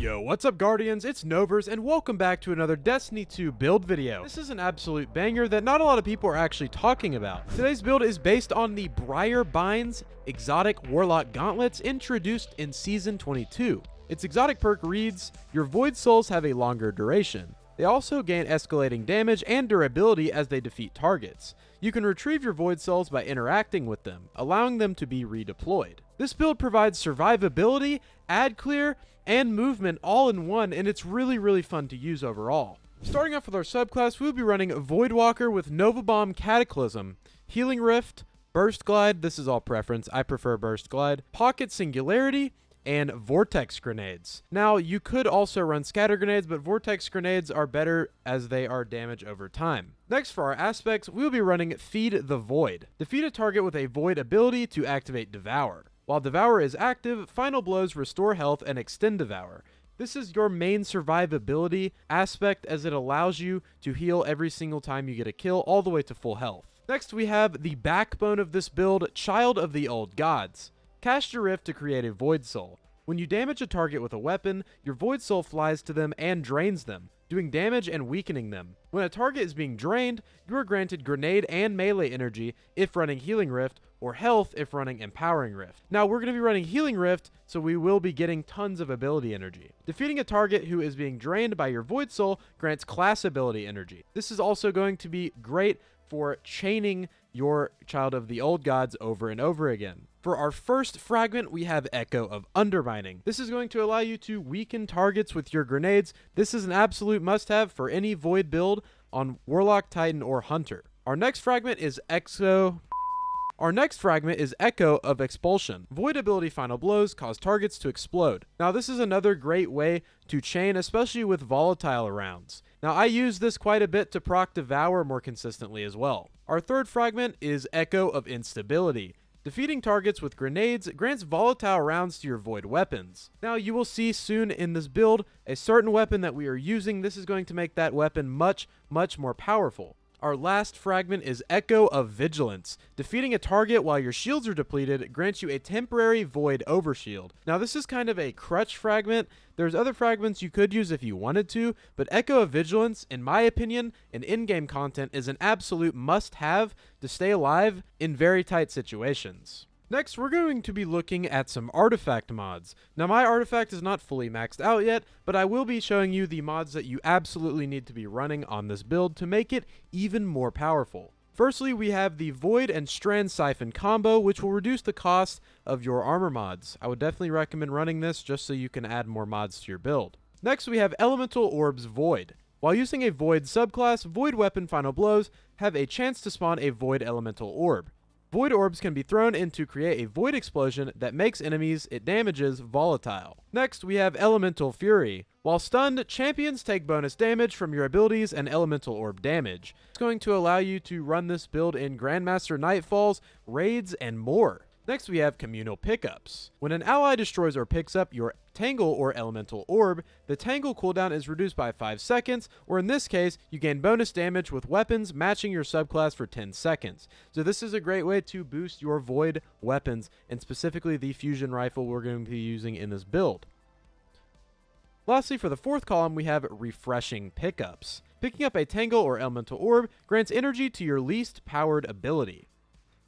Yo, what's up Guardians, it's Novers, and welcome back to another Destiny 2 build video. This is an absolute banger that not a lot of people are actually talking about. Today's build is based on the Briarbinds exotic Warlock gauntlets introduced in Season 22. Its exotic perk reads, your Void Souls have a longer duration. They also gain escalating damage and durability as they defeat targets. You can retrieve your Void Souls by interacting with them, allowing them to be redeployed. This build provides survivability, ad clear, and movement all in one, and it's really fun to use overall. Starting off with our subclass, we'll be running Voidwalker with Nova Bomb Cataclysm, Healing Rift, Burst Glide, this is all preference, I prefer Burst Glide, Pocket Singularity, and Vortex Grenades. Now, you could also run Scatter Grenades, but Vortex Grenades are better as they are damage over time. Next, for our aspects, we'll be running Feed the Void. Defeat a target with a Void ability to activate Devour. While Devour is active, Final Blows restore health and extend Devour. This is your main survivability aspect as it allows you to heal every single time you get a kill all the way to full health. Next, we have the backbone of this build, Child of the Old Gods. Cast your Rift to create a Void Soul. When you damage a target with a weapon, your Void Soul flies to them and drains them, doing damage and weakening them. When a target is being drained, you are granted grenade and melee energy if running Healing Rift, or health if running Empowering Rift. Now, we're going to be running Healing Rift, so we will be getting tons of ability energy. Defeating a target who is being drained by your Void Soul grants class ability energy. This is also going to be great for chaining your Child of the Old Gods over and over again. For our first fragment, we have Echo of Undermining. This is going to allow you to weaken targets with your grenades. This is an absolute must-have for any Void build on Warlock, Titan, or Hunter. Our next fragment is Echo of Expulsion. Void ability Final Blows cause targets to explode. Now, this is another great way to chain, especially with volatile rounds. Now, I use this quite a bit to proc Devour more consistently as well. Our third fragment is Echo of Instability. Defeating targets with grenades grants volatile rounds to your Void weapons. Now, you will see soon in this build a certain weapon that we are using. This is going to make that weapon much more powerful. Our last fragment is Echo of Vigilance. Defeating a target while your shields are depleted grants you a temporary Void Overshield. Now, this is kind of a crutch fragment. There's other fragments you could use if you wanted to, but Echo of Vigilance, in my opinion, in in-game content is an absolute must-have to stay alive in very tight situations. Next, we're going to be looking at some artifact mods. Now, my artifact is not fully maxed out yet, but I will be showing you the mods that you absolutely need to be running on this build to make it even more powerful. Firstly, we have the Void and Strand Siphon combo, which will reduce the cost of your armor mods. I would definitely recommend running this just so you can add more mods to your build. Next, we have Elemental Orbs Void. While using a Void subclass, Void Weapon Final Blows have a chance to spawn a Void Elemental Orb. Void Orbs can be thrown in to create a Void Explosion that makes enemies it damages volatile. Next, we have Elemental Fury. While stunned, champions take bonus damage from your abilities and Elemental Orb damage. It's going to allow you to run this build in Grandmaster Nightfalls, raids, and more. Next, we have Communal Pickups. When an ally destroys or picks up your Tangle or Elemental Orb, the Tangle cooldown is reduced by 5 seconds, or in this case, you gain bonus damage with weapons matching your subclass for 10 seconds. So this is a great way to boost your Void weapons, and specifically the Fusion Rifle we're going to be using in this build. Lastly, for the fourth column, we have Refreshing Pickups. Picking up a Tangle or Elemental Orb grants energy to your least powered ability.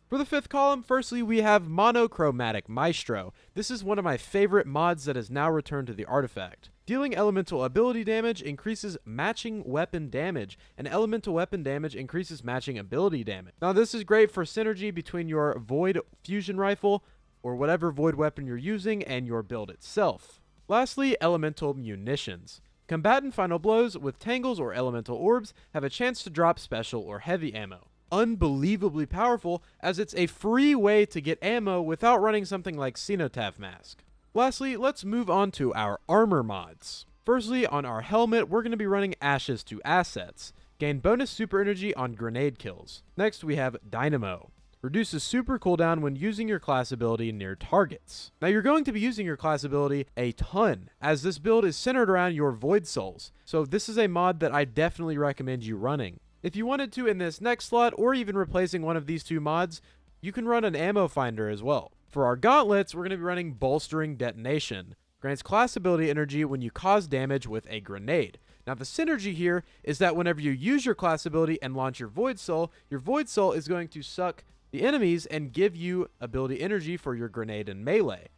For the fifth column, firstly, we have Monochromatic Maestro. This is one of my favorite mods that has now returned to the artifact. Dealing elemental ability damage increases matching weapon damage, and elemental weapon damage increases matching ability damage. Now, this is great for synergy between your Void Fusion Rifle, or whatever Void weapon you're using, and your build itself. Lastly, Elemental Munitions. Combatant Final Blows with Tangles or Elemental Orbs have a chance to drop special or heavy ammo. Unbelievably powerful, as it's a free way to get ammo without running something like Cenotaph Mask. Lastly, let's move on to our armor mods. Firstly, on our helmet, we're going to be running Ashes to Assets. Gain bonus super energy on grenade kills. Next, we have Dynamo. Reduces super cooldown when using your class ability near targets. Now, you're going to be using your class ability a ton, as this build is centered around your Void Souls. So this is a mod that I definitely recommend you running. If you wanted to in this next slot, or even replacing one of these two mods, you can run an ammo finder as well. For our gauntlets, we're going to be running Bolstering Detonation. grants class ability energy when you cause damage with a grenade. Now the synergy here is that whenever you use your class ability and launch your Void Soul is going to suck the enemies and give you ability energy for your grenade and melee.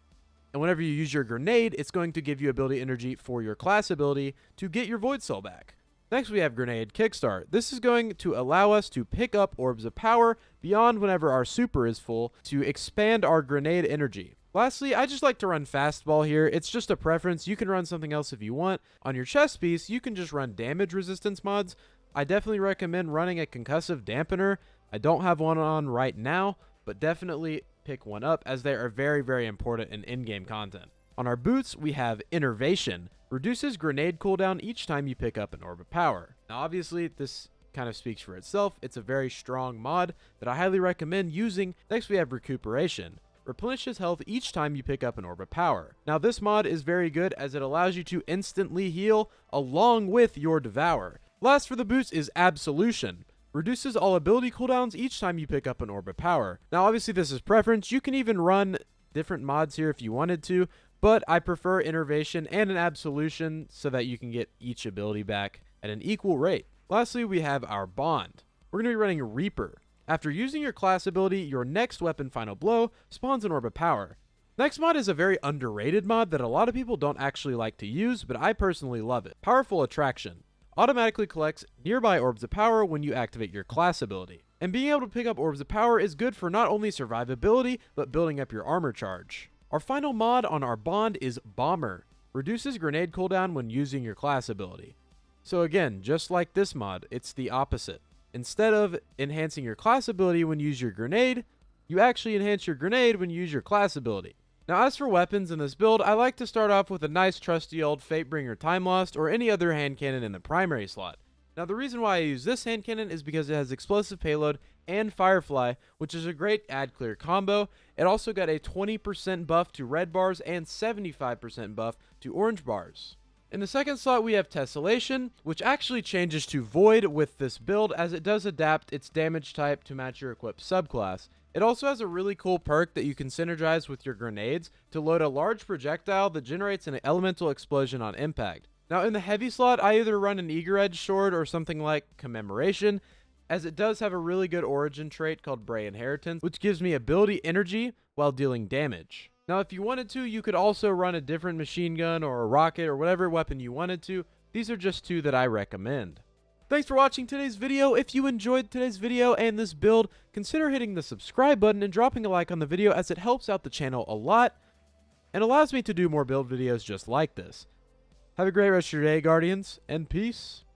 And whenever you use your grenade, it's going to give you ability energy for your class ability to get your Void Soul back. Next we have Grenade Kickstart. This is going to allow us to pick up orbs of power beyond whenever our super is full to expand our grenade energy. Lastly, I just like to run Fastball here. It's just a preference. You can run something else if you want. On your chest piece, you can just run damage resistance mods. I definitely recommend running a concussive dampener. I don't have one on right now, but definitely pick one up as they are very, very important in in-game content. On our boots, we have Innervation. Reduces grenade cooldown each time you pick up an orb of power. Now obviously, this kind of speaks for itself. It's a very strong mod that I highly recommend using. Next we have Recuperation. Replenishes health each time you pick up an orb of power. Now this mod is very good as it allows you to instantly heal along with your Devour. Last for the boots is Absolution. Reduces all ability cooldowns each time you pick up an orb of power. Now obviously this is preference. You can even run different mods here if you wanted to, but I prefer Innervation and an Absolution so that you can get each ability back at an equal rate. Lastly, we have our Bond. We're going to be running Reaper. After using your class ability, your next weapon, Final Blow, spawns an orb of power. Next mod is a very underrated mod that a lot of people don't actually like to use, but I personally love it. Powerful Attraction. Automatically collects nearby orbs of power when you activate your class ability. And being able to pick up orbs of power is good for not only survivability, but building up your armor charge. Our final mod on our Bond is Bomber. Reduces grenade cooldown when using your class ability. So again, just like this mod, it's the opposite. Instead of enhancing your class ability when you use your grenade, you actually enhance your grenade when you use your class ability. Now as for weapons in this build, I like to start off with a nice trusty old Fatebringer Time Lost or any other hand cannon in the primary slot. Now the reason why I use this hand cannon is because it has explosive payload and Firefly, which is a great add clear combo. It also got a 20% buff to red bars and 75% buff to orange bars. In the second slot we have Tessellation, which actually changes to Void with this build as it does adapt its damage type to match your equipped subclass. It also has a really cool perk that you can synergize with your grenades to load a large projectile that generates an elemental explosion on impact. Now in the heavy slot, I either run an Eager Edge Sword or something like Commemoration, as it does have a really good origin trait called Bray Inheritance, which gives me ability energy while dealing damage. Now if you wanted to, you could also run a different machine gun or a rocket or whatever weapon you wanted to. These are just two that I recommend. Thanks for watching today's video. If you enjoyed today's video and this build, consider hitting the subscribe button and dropping a like on the video as it helps out the channel a lot and allows me to do more build videos just like this. Have a great rest of your day, Guardians, and peace.